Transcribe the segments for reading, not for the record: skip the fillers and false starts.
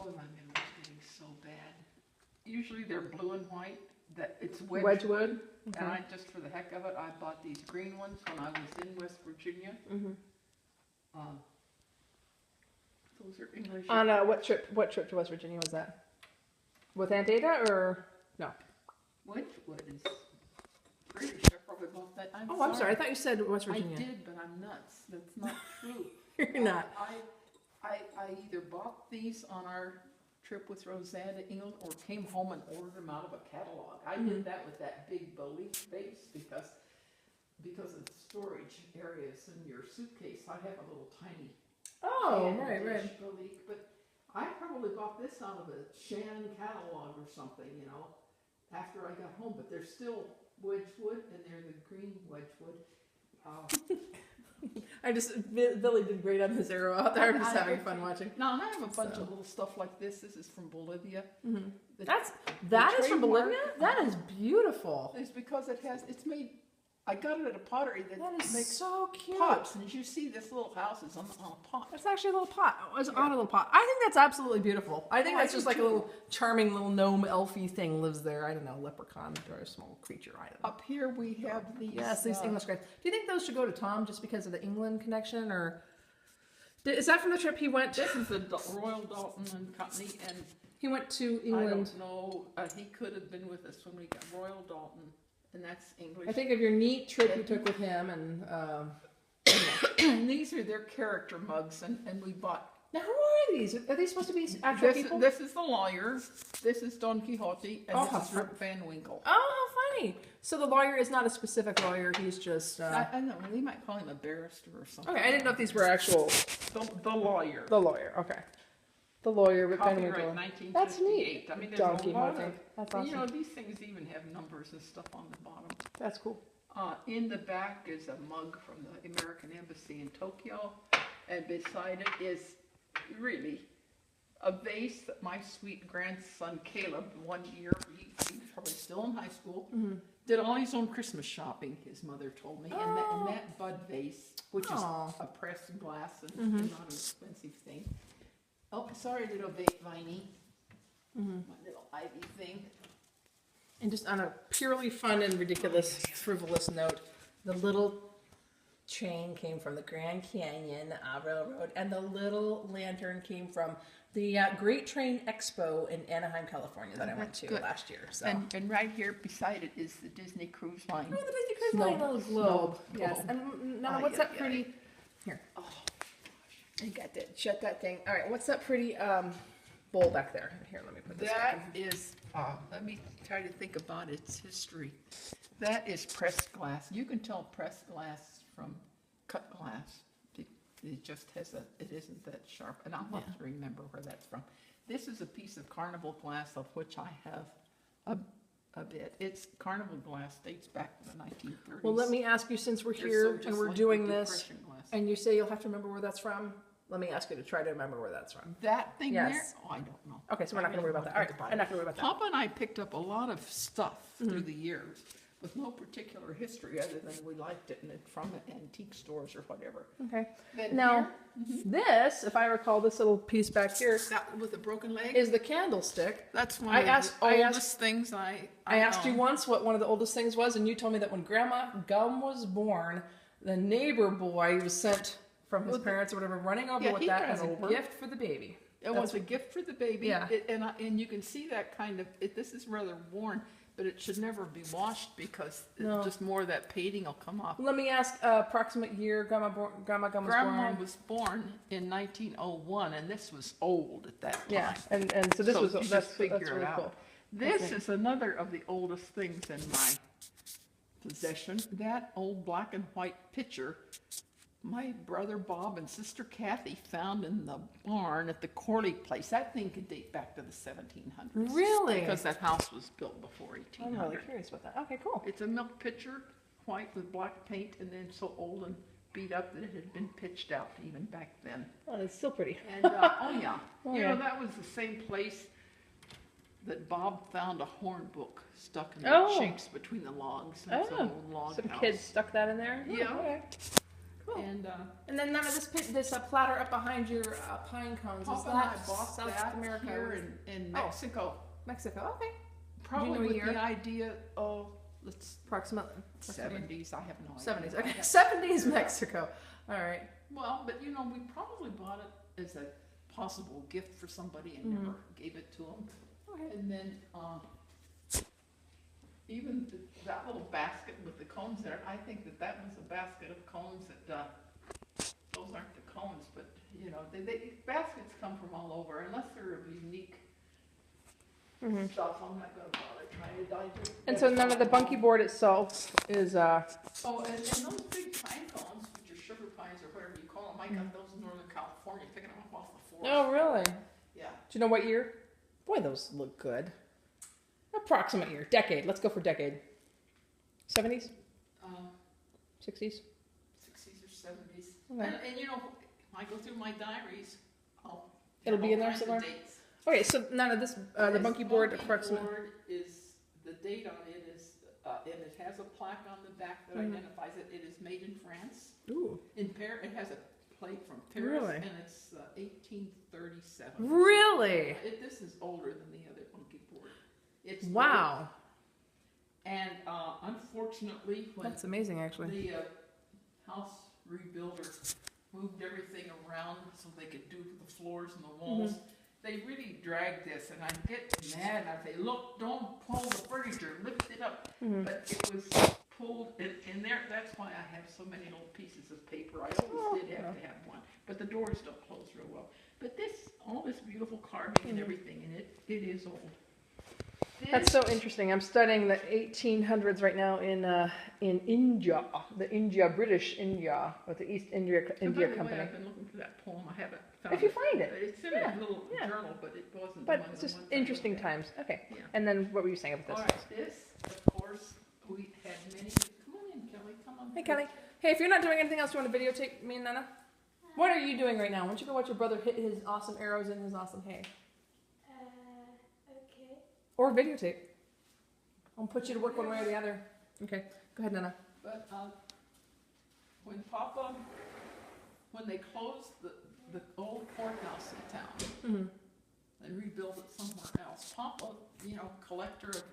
Oh, my memory's getting so bad. Usually they're blue and white. That it's Wedgwood. And I just for the heck of it, I bought these green ones when I was in West Virginia. Those are English. On what trip? What trip to West Virginia was that? With Aunt Ada or no? Wedgwood is British. I probably bought that. I'm sorry. I thought you said West Virginia. I did, but I'm nuts. That's not true. You're not. I either bought these on our trip with Roseanne to England or came home and ordered them out of a catalog. I did that with that big Bolete base because of the storage areas in your suitcase. I have a little tiny right. Bolete, but I probably bought this out of a Shannon catalog or something, after I got home. But they're still Wedgwood, and they're the green Wedgwood. Billy did great on his arrow out there. I'm just having fun watching. No, and I have a bunch of little stuff like this. This is from Bolivia. That is from Bolivia? That is beautiful. It's because it's made, I got it at a pottery that is makes so cute. pots. And as you see, this little house is on a pot. That's actually a little pot. It's on a little pot. I think that's absolutely beautiful. I think that's just like a little charming little gnome elfy thing lives there. I don't know, leprechaun or a small creature. I don't know. Up here we have these. Yes, these English guys. Do you think those should go to Tom just because of the England connection, or is that from the trip he went? This is the Royal Dalton and Company, and he went to England. I don't know. He could have been with us when we got Royal Dalton. And that's English. I think of your neat trip you took with him, and and these are their character mugs, and we bought. Now, who are these? Are these supposed to be actual people? This is the lawyer. This is Don Quixote, and this is Rip Van Winkle. Oh, how funny! So the lawyer is not a specific lawyer; he's just. I know. They might call him a barrister or something. Okay, I didn't know if these were actual. The lawyer. The lawyer. Okay. The lawyer, Rip Van Winkle. 1958. That's neat. I mean, there's Don a Quixote. lot of. That's awesome. These things even have numbers and stuff on the bottom. That's cool. In the back is a mug from the American Embassy in Tokyo, and beside it is really a vase that my sweet grandson Caleb, one year, he was probably still in high school, did all his own Christmas shopping, his mother told me, and that bud vase, which is a pressed glass and not an expensive thing. Oh, sorry, little Viney. My little ivy thing. And just on a purely fun and ridiculous, frivolous note, the little train came from the Grand Canyon Railroad, and the little lantern came from the Great Train Expo in Anaheim, California that I went to last year. So. And right here beside it is the Disney Cruise Line. Oh, the Disney Cruise Line little globe. Yes. And now, what's that pretty... Here. Oh, I got that. Shut that thing. All right, what's that pretty bowl back there? Here, let me put this back. That is, let me try to think about its history. That is pressed glass. You can tell pressed glass from cut glass. It just has it isn't that sharp. And I'll have to remember where that's from. This is a piece of carnival glass of which I have a bit. It's carnival glass, dates back to the 1930s. Well, let me ask you, since we're here and we're doing this, and you say you'll have to remember where that's from, let me ask you to try to remember where that's from. That thing there? Oh, I don't know. Okay, so we're not going to worry about that. All right, I'm not going to worry about that. Papa and I picked up a lot of stuff through the years with no particular history other than we liked it and it from antique stores or whatever. Okay. Now, this, if I recall, this little piece back here, that with a broken leg, is the candlestick. That's one of the oldest things I asked you once what one of the oldest things was, and you told me that when Grandma Gum was born, the neighbor boy was sent from his parents or whatever, running over with that as a gift for the baby. It was a gift for the baby. Yeah. And you can see that kind of, this is rather worn, but it should never be washed because just more of that painting will come off. Let me ask approximate year Grandma Gum was born. Grandma was born in 1901, and this was old at that time. Yeah, and so this that's really cool. This is another of the oldest things in my possession. That old black and white picture my brother Bob and sister Kathy found in the barn at the Corley place. That thing could date back to the 1700s. Really? Because that house was built before 1800. I'm really curious about that. Okay, cool. It's a milk pitcher, white with black paint, and then so old and beat up that it had been pitched out even back then. Oh, it's still pretty. And, you know, that was the same place that Bob found a horn book stuck in the chinks betwing the logs. It's an old log Some house. kids stuck that in there? Yeah. Okay. Cool. And And then none of this platter up behind your pine cones, is Papa and I that bought South that America? here in Oh. Mexico. Mexico, okay. Probably know a with year? the idea of, let's, Approximately. 70s, I have no idea. 70s, okay. I have- 70s Mexico. All right. Well, but you know, we probably bought it as a possible gift for somebody and never gave it to them. Okay. And then, even that little basket with the cones there, I think that was a basket of cones that, those aren't the cones, but, you know, baskets come from all over, unless they're of unique stuff, I'm not gonna bother trying to digest. And so none of the bunkie board itself is, Oh, and those big pine cones, which are sugar pines or whatever you call them, I got those in Northern California, picking them up off the forest. oh, really? Yeah. Do you know what year? Boy, those look good. Approximate year. Decade. Let's go for decade. 70s? 60s? 60s or 70s. Okay. And you know, when I go through my diaries, I'll It'll have be in all there kinds of somewhere? dates. Okay, so none of this, the This bunkie board bunkie approximate. board is, the date on it is, and it has a plaque on the back that identifies it. It is made in France. Ooh. In Paris, it has a plate from Paris, Really? and it's 1837. Really? This is older than the other bunkie board. It's Wow. And unfortunately, when That's amazing, actually. the house rebuilder moved everything around so they could do the floors and the walls, they really dragged this, and I'd get mad, and I'd say, look, don't pull the furniture, lift it up. But it was pulled in there. That's why I have so many little pieces of paper. I always did have to have one, but the doors don't close real well. But all this beautiful carving and everything in it, it is old. That's so interesting. I'm studying the 1800s right now in India, British India, with the East India And by the Company. way, I've been looking for that poem. I haven't found If you find it. It's in Yeah, a little yeah. journal, but it wasn't But one of it's the just ones I interesting looked at. times. Okay. Yeah. And then what were you saying about All this? right, this, of course, we had many. Come on in, Kelly. Come on. Hey, Kelly. Hey, if you're not doing anything else, you want to videotape me and Nana? What are you doing right now? Why don't you go watch your brother hit his awesome arrows in his awesome hay? Okay. Or videotape. I'll put you to work one way or the other. Okay. Go ahead, Nana. But when they closed the old courthouse in town and rebuilt it somewhere else, Papa, you know, collector of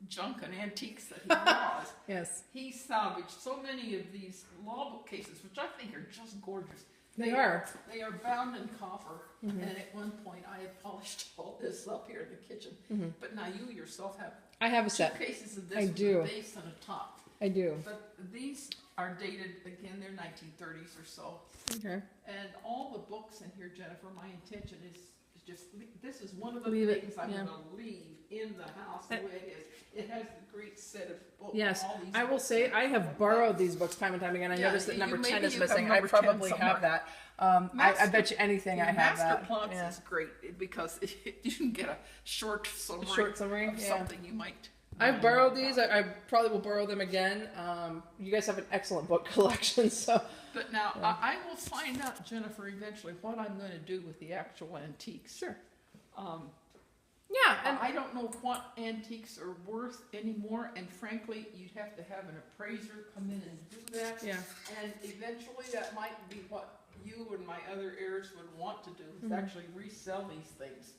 junk and antiques that he was, Yes. he salvaged so many of these law bookcases, which I think are just gorgeous. They are. They are bound in copper, and at one point I had polished all this up here in the kitchen. But now you yourself have I have a two set. cases of this I with do. a base and a top. I do. But these are dated, again, they're 1930s or so. Okay. And all the books in here, Jennifer, my intention is just, this is one of the Leave it, things I'm yeah. going to leave in the house the way it is. It has the great set of books. Yes, all these I will books say in it. I have borrowed these books time and time again. I Yeah, noticed that you- number 10 maybe is you have missing. I number 10 probably somewhere. have that. I bet you anything I have Master that. Plunks Yeah. is great because you can get a short summary, Short summary, of yeah. something you might. I've borrowed these. I probably will borrow them again. You guys have an excellent book collection, so But now I will find out, Jennifer, eventually what I'm going to do with the actual antiques. sure. Um, Yeah, and I don't know what antiques are worth anymore, and frankly, you'd have to have an appraiser come in and do that. yeah, And eventually, that might be what you and my other heirs would want to do, is actually resell these things.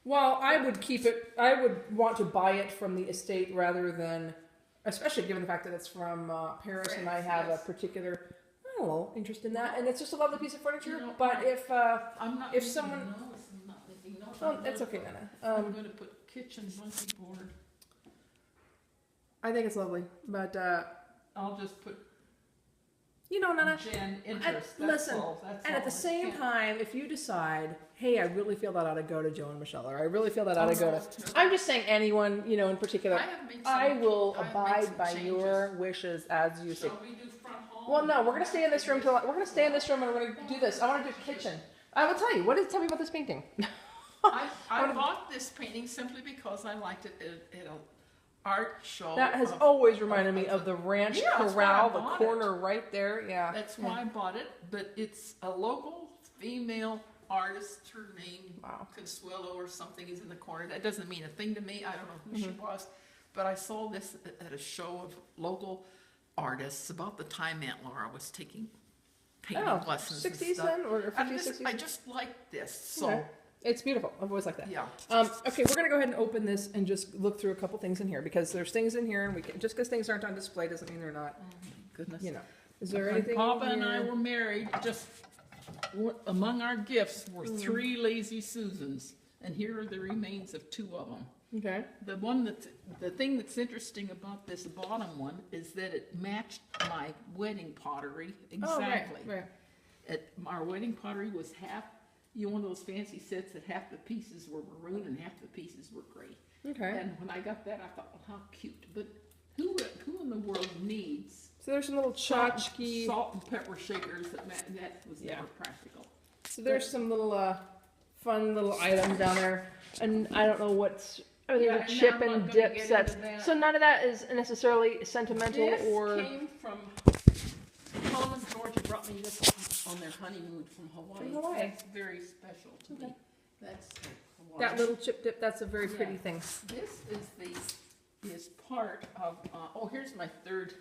well, I would keep it. I would want to buy it from the estate rather than, especially given the fact that it's from Paris, and I France, have yes. a particular, I don't know, interest in that, and it's just a lovely piece of furniture. You know, but if I'm not If making someone- notes, I'm not making notes. well, it's okay, Nana. I'm going to put kitchen bunkie board. I think it's lovely, but I'll just put you know, Nana. Jen And interest. That's listen, all. That's and all. at the I same can't- time, if you decide, hey, I really feel that I ought to go to Joe and Michelle, or I really feel that I ought to go no, to, no. I'm just saying anyone, you know, in particular, I have made some, I will I've made abide some by changes. your wishes as you say. Shall we do front hall? Well, no, we're gonna stay in this room till we're gonna stay in this room and we're gonna do this. I want to do kitchen. I will tell you. Tell me about this painting? I wanna- bought this painting simply because I liked it at an art show. That has of- always reminded me of the ranch Yeah, that's why corral, I the bought corner right there. Yeah. That's why I bought it, but it's a local female artist. Her name, Wow. Consuelo or something, is in the corner. That doesn't mean a thing to me. I don't know who she Mm-hmm. was, but I saw this at a show of local artists about the time Aunt Laura was taking painting Oh, lessons and 60s stuff. then, or 50s, 60s? I just like this, so, Okay. It's beautiful. I've always liked that. yeah. Okay, we're gonna go ahead and open this and just look through a couple things in here because there's things in here, and we can, just because things aren't on display doesn't mean they're not. Goodness. You know, is there When anything? Papa in and I here? were married, among our gifts were Mm. 3 Lazy Susans, and here are the remains of 2 of them. Okay. The thing that's interesting about this bottom one is that it matched my wedding pottery exactly. Oh, right. Our wedding pottery was one of those fancy sets that half the pieces were maroon and half the pieces were gray. Okay. And when I got that, I thought, well, how cute. But who in the world needs So there's some little tchotchke. salt and pepper shakers that was Yeah. never practical. So there's some little fun little items down there, and I don't know what's. Oh, there's Yeah, a and chip I'm not and gonna dip get sets. into that. So none of that is necessarily sentimental This or. came from Tom and Georgia brought me this on their honeymoon from Hawaii. From Hawaii. That's very special to me. Okay. That's Hawaii. That little chip dip. That's a very pretty Yeah. thing. This is part of. Here's my third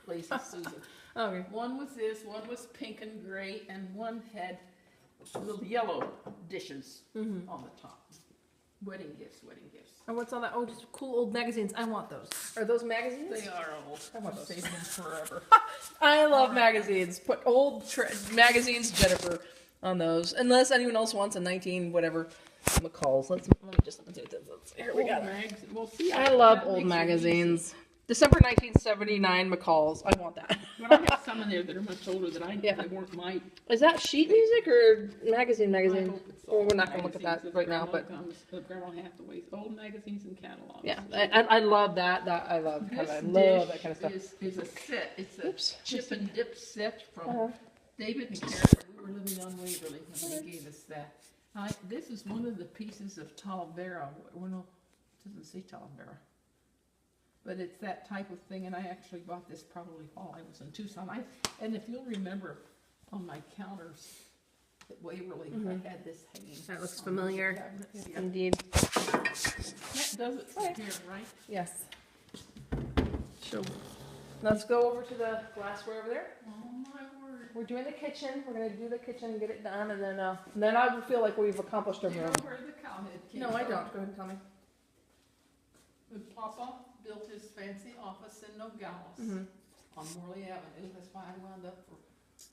Lazy Susan. Okay. One was this. One was pink and gray, and one had little yellow dishes Mm-hmm. on the top. Wedding gifts. And what's on that? Oh, just cool old magazines. I want those. Are those magazines? They are old. I want I'll those. save them forever. I love magazines. Put old magazines, Jennifer, on those. Unless anyone else wants a 19 whatever McCall's. Let me do this. Here we go. Old mags. Well, see, I love that old makes it magazines. December 1979 McCall's. I want that. easy. But I have some in there that are much older than I Yeah. They weren't my. Is that sheet music or magazine? I hope it's Well, all we're not going to look at magazines that of right now, Grandma but Guns, of Grandma Hathaway's old magazines and catalogs. yeah, I love that. I love This that kind of stuff. is a set. It's a Oops. chip and dip set from Uh-huh. David and Karen. We were living on Waverly when they gave us that. This is one of the pieces of Talavera. Well, no, it doesn't say Talavera. But it's that type of thing, and I actually bought this probably while I was in Tucson. And if you'll remember, on my counters at Waverly, I had this hanging. That looks on those familiar. cabinets. Yeah. Indeed. That does it from here, right? Yes. So let's go over to the glassware over there. Oh my word. We're doing the kitchen. We're gonna do the kitchen, get it done, and then I will feel like we've accomplished our Do you know room. where the cow head came No, from? I don't. Go ahead and tell me. When Papa built his fancy office in Nogales Mm-hmm. on Morley Avenue, that's why I wound up for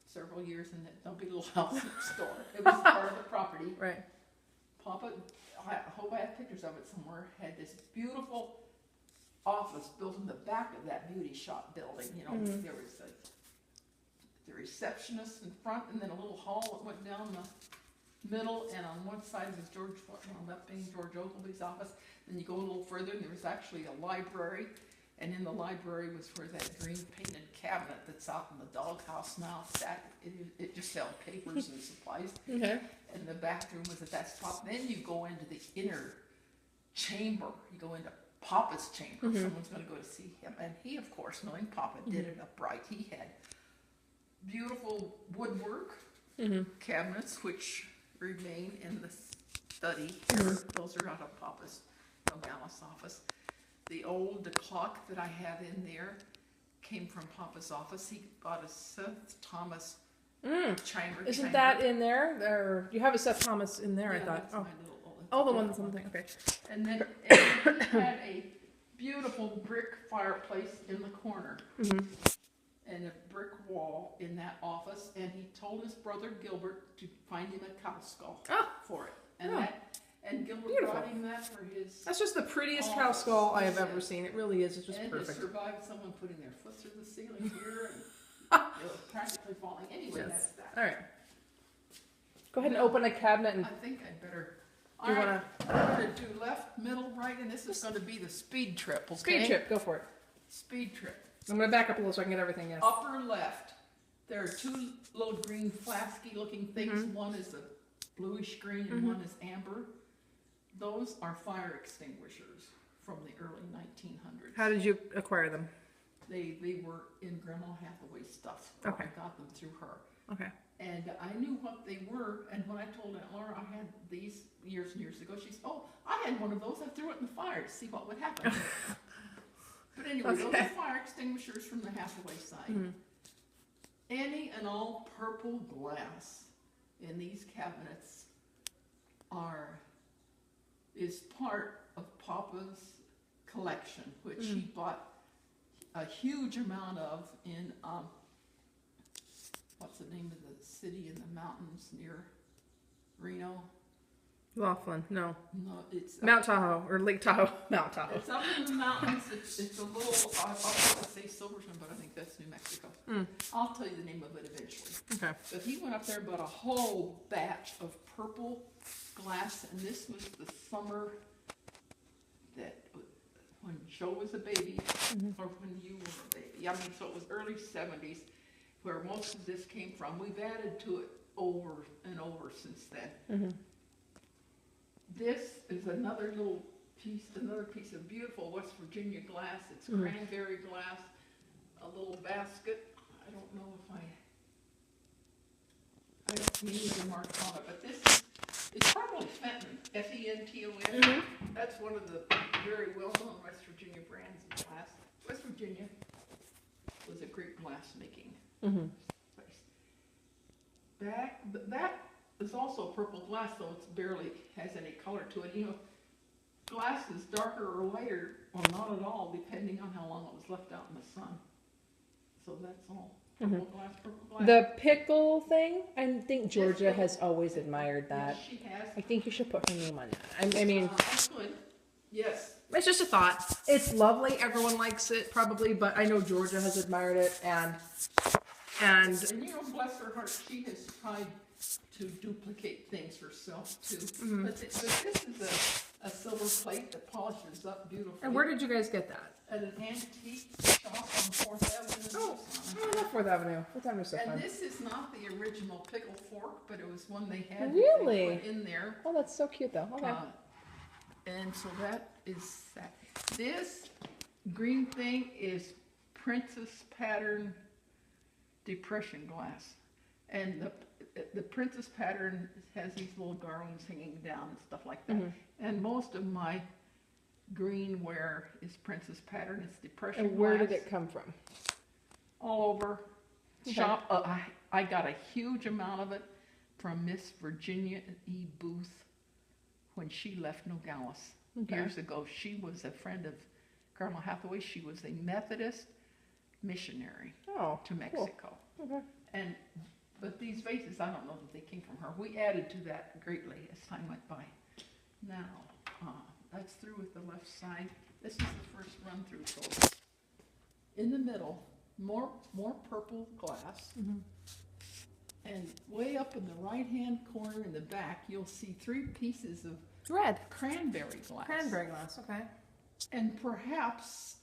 several years in that dumpy little house next door. It was part of the property. Right. Papa, I hope I have pictures of it somewhere, had this beautiful office built in the back of that beauty shop building. You know, Mhm. there was the receptionist in front, and then a little hall that went down the middle, and on one side was George, on the left being George Ogilvy's office. Then you go a little further, and there was actually a library, and in the library was where that green painted cabinet that's out in the doghouse now sat. It just held papers and supplies. Okay. And the bathroom was at that spot. Then you go into the inner chamber. You go into Papa's chamber. Mhm. Someone's going to go to see him. And he, of course, knowing Papa, did it upright. He had beautiful woodwork Mm-hmm. cabinets, which remain in the study. Those are out of Papa's Nogales office. The old clock that I have in there came from Papa's office. He bought a Seth Thomas chimer. Isn't that in there? Or you have a Seth Thomas in there? I thought. That's Oh, my little, oh, the one that's on the thing. Okay. And then he had a beautiful brick fireplace in the corner Mm-hmm. and a brick wall in that office. And he told his brother Gilbert to find him a cow skull Oh. for it. And Oh. and Gilbert Beautiful. brought him that for his. That's just the prettiest cow skull I have ever seen. It really is. It's just and perfect. it survived someone putting their foot through the ceiling here and it was practically falling. Anyway, that's Yes. that. All right. Go ahead and open a cabinet and I think I'd better. Do you All right, I'm gonna do left, middle, right, and this is gonna be the speed trip, okay? speed trip. Go for it. Speed trip. I'm gonna back up a little so I can get everything. Yes. Upper left, there are 2 little green flasky looking things. One is a bluish green and one is amber. Those are fire extinguishers from the early 1900s. How did you acquire them? They were in Grandma Hathaway's stuff. Okay. I got them through her. Okay. And I knew what they were, and when I told Aunt Laura I had these years and years ago, she said, "Oh, I had one of those. I threw it in the fire to see what would happen." But anyway, those Okay. are fire extinguishers from the Hathaway side. any and all purple glass in these cabinets is part of Papa's collection, which he bought a huge amount of in what's the name of the city in the mountains near Reno? Laughlin, no. No, it's Mount Tahoe, or Lake Tahoe. Mount Tahoe. It's up in the mountains. It's a little. I was going to say Silverton, but I think that's New Mexico. I'll tell you the name of it eventually. Okay. But he went up there and bought a whole batch of purple glass, and this was the summer that when Joe was a baby, or when you were a baby. I mean, so it was early 70s where most of this came from. We've added to it over and over since then. This is another piece of beautiful West Virginia glass. It's cranberry glass, a little basket. I don't know if I don't need the mark on it, but it's probably Fenton, Fenton. That's one of the very well-known West Virginia brands of glass. West Virginia was a great glass-making place. That is also purple glass, though it barely has any color to it. You know, glass is darker or lighter, or not at all, depending on how long it was left out in the sun. So that's all. Purple glass, purple glass. The pickle thing, I think Georgia has always admired that. Yes, she has. I think you should put her name on that. I mean, Good. Yes. it's just a thought. It's lovely. Everyone likes it, probably, but I know Georgia has admired it, and And you know, bless her heart, she has tried to duplicate things herself too. But this is a silver plate that polishes up beautifully. and where did you guys get that? At an antique shop on 4th Avenue. I love 4th Avenue. 4th Avenue is so And fun. this is not the original pickle fork, but it was one they had Really? that they put in there. Oh, that's so cute, though. Okay. And so that is that. This green thing is Princess Pattern depression glass. And the Princess Pattern has these little garlands hanging down and stuff like that. And most of my greenware is Princess Pattern. It's depression And where glass. did it come from? All over. Okay. Shop. I got a huge amount of it from Miss Virginia E. Booth when she left Nogales years ago. She was a friend of Grandma Hathaway. She was a Methodist missionary to Mexico. Okay. But these vases, I don't know that they came from her. We added to that greatly as time went by. Now, that's through with the left side. This is the first run through. So in the middle, more purple glass. And way up in the right-hand corner in the back, you'll see 3 pieces of Red. cranberry glass. Cranberry glass, okay. And perhaps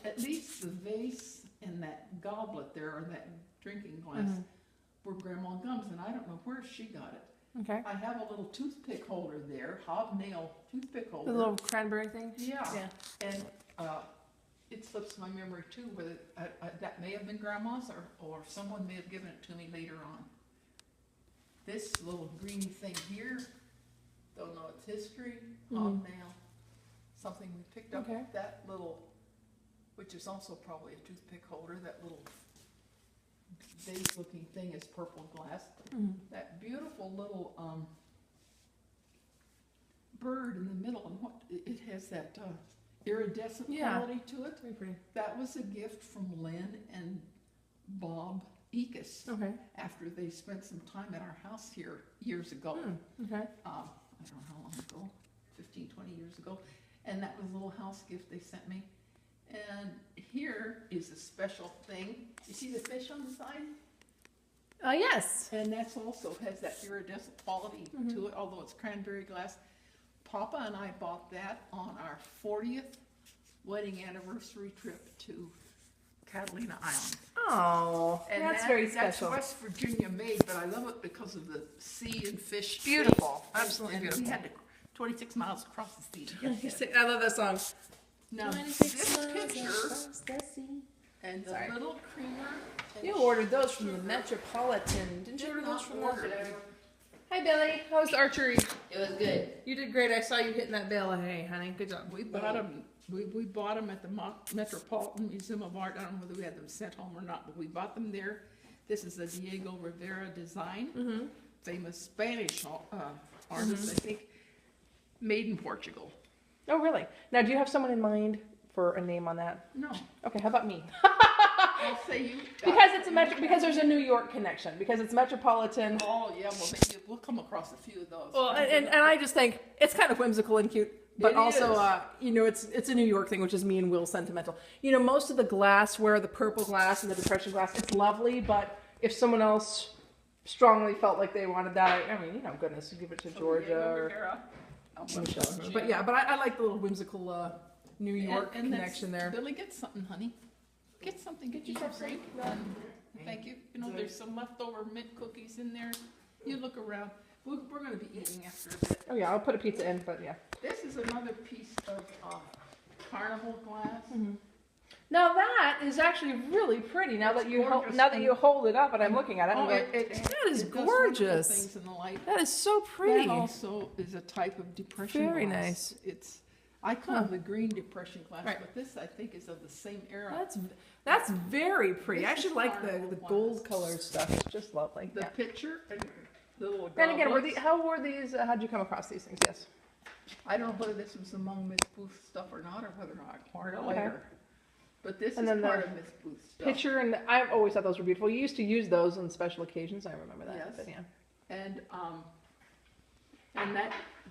at least the vase and that goblet there, or that drinking glass, were Grandma Gum's, and I don't know where she got it. Okay. I have a little toothpick holder there, hobnail toothpick holder. The little cranberry thing? Yeah. And it slips my memory too, whether that may have been Grandma's or someone may have given it to me later on. This little green thing here, don't know its history, hobnail, something we picked up. Okay. That little, which is also probably a toothpick holder, that little vase looking thing is purple glass. That beautiful little bird in the middle, and what it has that iridescent quality to it. Very pretty. That was a gift from Lynn and Bob Ekus Okay. after they spent some time at our house here years ago. Okay. I don't know how long ago, 15, 20 years ago. And that was a little house gift they sent me. And here is a special thing. You see the fish on the side? Yes. And that's also has that iridescent quality to it, although it's cranberry glass. Papa and I bought that on our 40th wedding anniversary trip to Catalina Island. Oh, And that's very special. That's West Virginia made, but I love it because of the sea and fish. Beautiful. taste. Absolutely And beautiful. we had to 26 miles across the sea to get there. I love that song. Now, 26 this miles picture across the sea. and the Sorry. little creamer. and You ordered those from the Metropolitan. Didn't you order those from order there? them. Hi, Billy. How was the archery? It was good. You did great. I saw you hitting that bale of hay, honey. Good job. We bought them. We bought them at the Metropolitan Museum of Art. I don't know whether we had them sent home or not, but we bought them there. This is a Diego Rivera design, Mm-hmm. famous Spanish artist, I think, made in Portugal. Oh, really? Now, do you have someone in mind for a name on that? No, Okay, how about me? I'll say you. Because it's because there's a New York connection, because it's metropolitan. Oh, yeah, well, maybe we'll come across a few of those. Well, and I just think it's kind of whimsical and cute, but It also, is. you know, it's a New York thing, which is me and Will sentimental. You know, most of the glassware, the purple glass and the depression glass, it's lovely, but if someone else strongly felt like they wanted that, I mean, you know, goodness, give it to Georgia Diego or Rivera. Michelle. But yeah, but I like the little whimsical New York And that's- connection there. Billy, get something, honey. Get something, get you some drink. Thank you. You know, there's some leftover mint cookies in there. You look around. We're gonna be eating after a bit. Oh yeah, I'll put a pizza in, but yeah. This is another piece of carnival glass. Now that is actually really pretty. Now It's that you gorgeous now that and- you hold it up and I'm looking at it, I'm Oh, like, that is it does wonderful gorgeous. Things in the light. that is so pretty. That also is a type of depression Very glass. nice. It's I call the green depression glass, Right. but this I think is of the same era. That's very pretty. I This actually is like carnival the glass. gold colored stuff. It's just lovely. The Yeah. picture and the little And again, goblets. how were these? How'd you come across these things? Yes. I don't know whether this was among Miss Booth's stuff or not, or whether I acquired it Okay. later. But this And is then part the of Miss Booth's stuff. Picture, and I've always thought those were beautiful. You used to use those on special occasions. I remember that. Yes. But yeah. And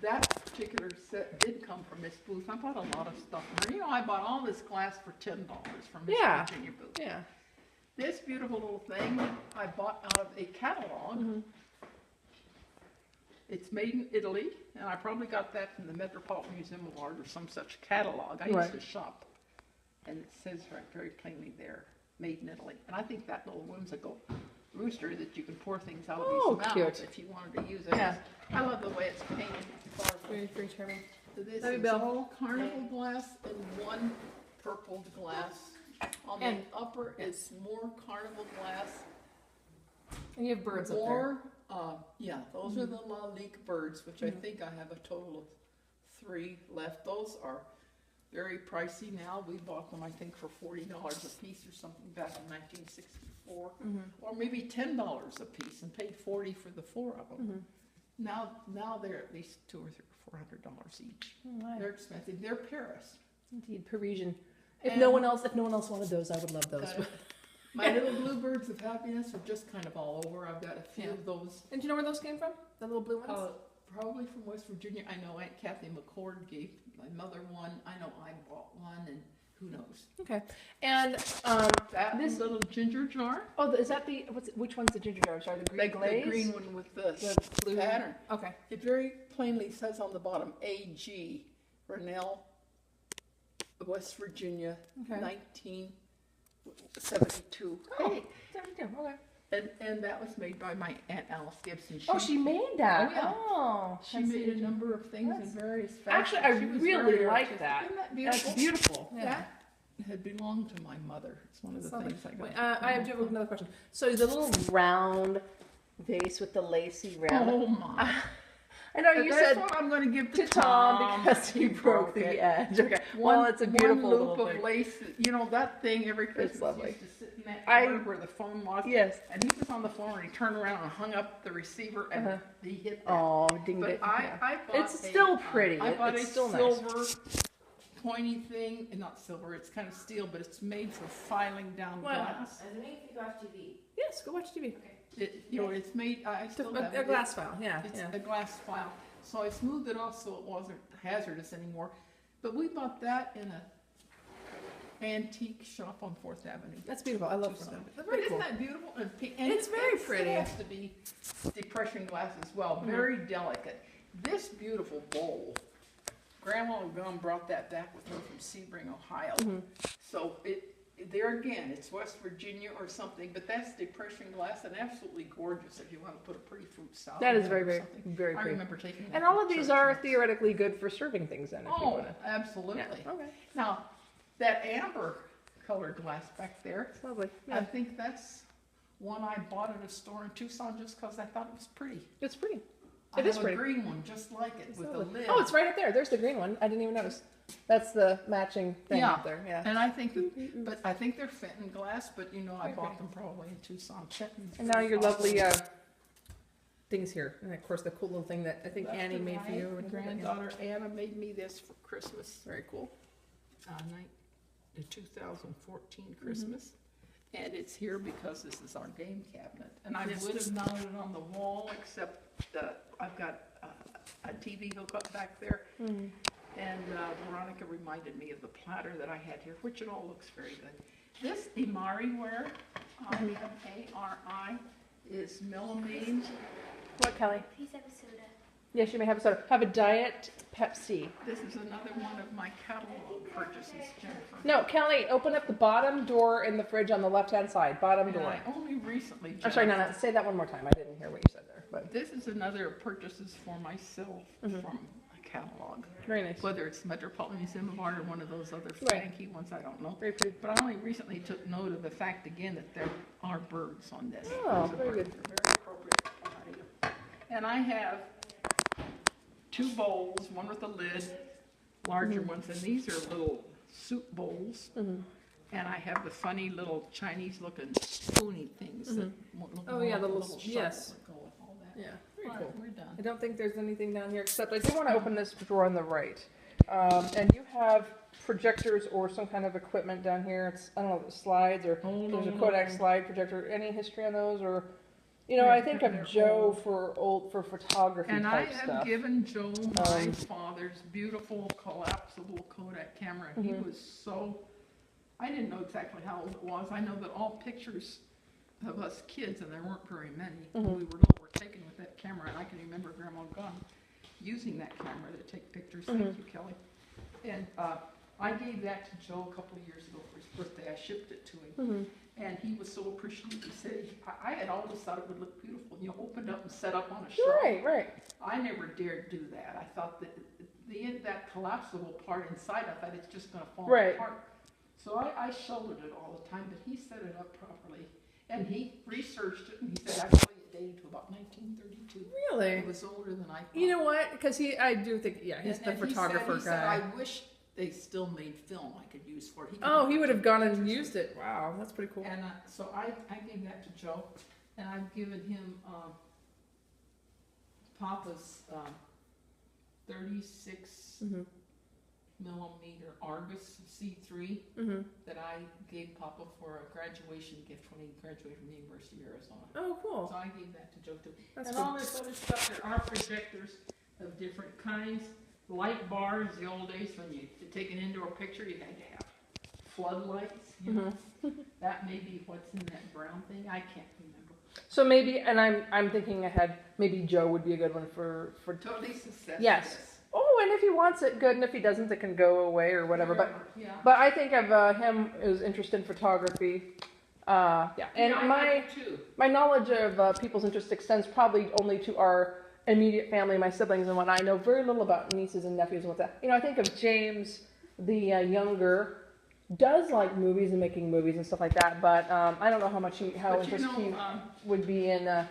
that particular set did come from Miss Booth. I bought a lot of stuff from her. You know, I bought all this glass for $10 from Miss Yeah. Virginia Booth. Yeah. This beautiful little thing I bought out of a catalog. Mm-hmm. It's made in Italy, and I probably got that from the Metropolitan Museum of Art or some such catalog. I Right. used to shop, and it says right very plainly there, made in Italy. And I think that little whimsical rooster that you can pour things out of Oh, these cute. mouths if you wanted to use it. Yeah. I love the way it's painted. Very, very charming. This Love you, is Bill. all carnival glass and one purpled glass. On And- the upper is more carnival glass. And you have birds up there. More, yeah, those are the La Lique birds, which I think I have a total of 3 left. Those are very pricey now. We bought them, I think, for $40 a piece or something back in 1964, or maybe $10 a piece, and paid $40 for the 4 of them. Now they're at least $200 or $400 each. They're expensive. They're Paris. Indeed, Parisian. If And- no one else wanted those, I would love those. My little bluebirds of happiness are just kind of all over. I've got a few of those. And do you know where those came from? The little blue ones? Probably from West Virginia. I know Aunt Kathy McCord gave my mother one. I know I bought one, and who knows. Okay. And That This- little ginger jar. is that the which one's the ginger jar? Sorry, the green glaze. The green one with the The blue pattern. Okay. It very plainly says on the bottom, A.G. Rennell, West Virginia, Okay. 1972. Hey, 72. Okay. And that was made by my Aunt Alice Gibson. She made that. Oh, yeah. Oh, She that's made a the- number of things in That's- various fashions. Actually, I She was really very like artistic. that. Isn't that beautiful? That's beautiful. Yeah. That had belonged to my mother. It's one of the That's things I got. Wait, I have another question. So the little round vase with the lacy rim. Oh my! I know you That's said what I'm going to give to Tom because he broke the it. edge. Okay. One, Well, it's a beautiful one little loop thing. of lace. You know that thing every Christmas lovely. used to sit in that I- corner where the phone was. Yes. And he was on the phone and he turned around and hung up the receiver and he hit that. Oh, ding But ding. I bought It's still pretty. I bought It's a still nice. silver pointy thing, and not silver. It's kind of steel, but it's made for filing down Wow. glass. Yes, go watch TV. It's made. I still have A it. glass file. Yeah. It's Yeah. a glass file. So I smoothed it off so it wasn't hazardous anymore. But we bought that in a antique shop on 4th Avenue. That's beautiful. I love Tucson. them. They're But very isn't cool. that beautiful? And and It's very it pretty. has to be depression glass as well. Very delicate. This beautiful bowl, Grandma Gum brought that back with her from Sebring, Ohio. So there again, it's West Virginia or something, but that's depression glass and absolutely gorgeous if you want to put a pretty fruit salad. That is in very, or very, something. very I pretty. remember taking that And all to of these church are once. theoretically good for serving things in if you Oh, want to. absolutely. Yeah. Okay. Now, that amber colored glass back there, It's lovely. I Yeah. think that's one I bought at a store in Tucson just because I thought it was pretty. It's pretty. I It is have a pretty. green one just like it with a lid. Oh, it's right up there. There's the green one. I didn't even notice. That's the matching thing Yeah. up there. Yeah. And I think, but I think they're Fenton glass, but you know, I Very bought pretty. them probably in Tucson. Fenton's And now very your lovely awesome. things here, and of course the cool little thing that I think Left Annie and made for right. you. My granddaughter Anna made me this for Christmas. Very cool. The 2014 Christmas. And it's here because this is our game cabinet. And I would have mounted it on the wall, except I've got a TV hookup back there. And Veronica reminded me of the platter that I had here, which it all looks very good. This Imari ware, M-A-R-I, is melamine. What, Kelly? Please have a soda. Yes, you may have a soda. Have a diet Pepsi. This is another one of my catalog purchases, Jennifer. No, Kelly, open up the bottom door in the fridge on the left-hand side. Bottom And door. I only recently, I'm sorry, Jennifer, no, say that one more time. I didn't hear what you said there. But this is another purchases for myself from a catalog. very nice. Whether it's Metropolitan Museum of Art or one of those other Right. fancy ones, I don't know. Very pretty. But I only recently took note of the fact again that there are birds on this. Oh, There's a very bird. good. They're very appropriate item. And I have 2 bowls, one with a lid, larger ones, and these are little soup bowls. And I have the funny little Chinese-looking spoony things that look Oh, more yeah, like the a little- shovel yes. that go with all that. Yeah, very All cool. right, we're done. I don't think there's anything down here except I do want to open this drawer on the right. And you have projectors or some kind of equipment down here. It's, I don't know, slides or Oh, no, there's a no, Kodak no. slide projector. Any history on those or, you know, I think They're of Joe old. for photography And I type have stuff. given Joe my father's beautiful collapsible Kodak camera. He was so, I didn't know exactly how old it was. I know that all pictures of us kids, and there weren't very many, when we were little, were taken with that camera. And I can remember Grandma Gunn using that camera to take pictures. Thank you, Kelly. And I gave that to Joe a couple of years ago for his birthday. I shipped it to him. And he was so appreciative. He said, I had always thought it would look beautiful. You open it up and set up on a shelf. Right, right. I never dared do that. I thought that that collapsible part inside, I thought it's just going to fall Right. apart. So I shouldered it all the time, but he set it up properly. And he researched it, and he said actually it dated to about 1932. Really? It was older than I thought. You know what? Because I do think, yeah, he's the And photographer he said, guy. I wish they still made film I could use for it. Oh, he would have gone and pictures used it. Wow, that's pretty cool. And so I gave that to Joe, and I've given him Papa's 36 millimeter Argus C3 that I gave Papa for a graduation gift when he graduated from the University of Arizona. Oh, cool. So I gave that to Joe too. That's and cool. all this other stuff, there are projectors of different kinds. Light bars, the old days when you to take an indoor picture, you had to have floodlights, you know. That may be what's in that brown thing. I can't remember. So maybe, and I'm thinking ahead. Maybe Joe would be a good one for. Totally says Yes. Oh, and if he wants it, good, and if he doesn't, it can go away or whatever. Yeah. But I think of him as interested in photography. Yeah, and Yeah, I my do too. my knowledge of people's interest extends probably only to our immediate family, my siblings and whatnot. I know very little about nieces and nephews and what's that. You know, I think of James, the younger, does like movies and making movies and stuff like that. But I don't know how much how But you interested he know, would be in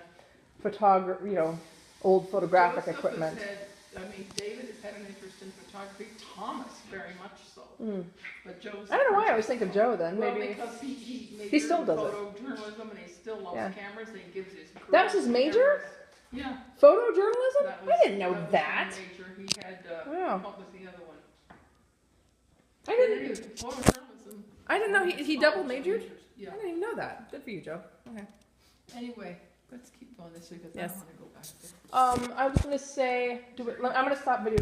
photography. You know, old photographic Joseph equipment. has had, I mean, David has had an interest in photography. Thomas very much so. But Joe's. I don't know why I always think of Joe then. Well, Maybe because he majored He still in does it. photojournalism and he still loves Yeah. cameras and he gives his. That was his girls major? cameras. Yeah. photojournalism? That I didn't know was that. his major. He had, Wow. what was the other one? I But didn't. anyway, photojournalism. I didn't know he was double also majored. majors. Yeah. I didn't even know that. Good for you, Joe. Okay. Anyway, let's keep going this way because Yes. I don't want to go back there. I was gonna say, I'm gonna stop video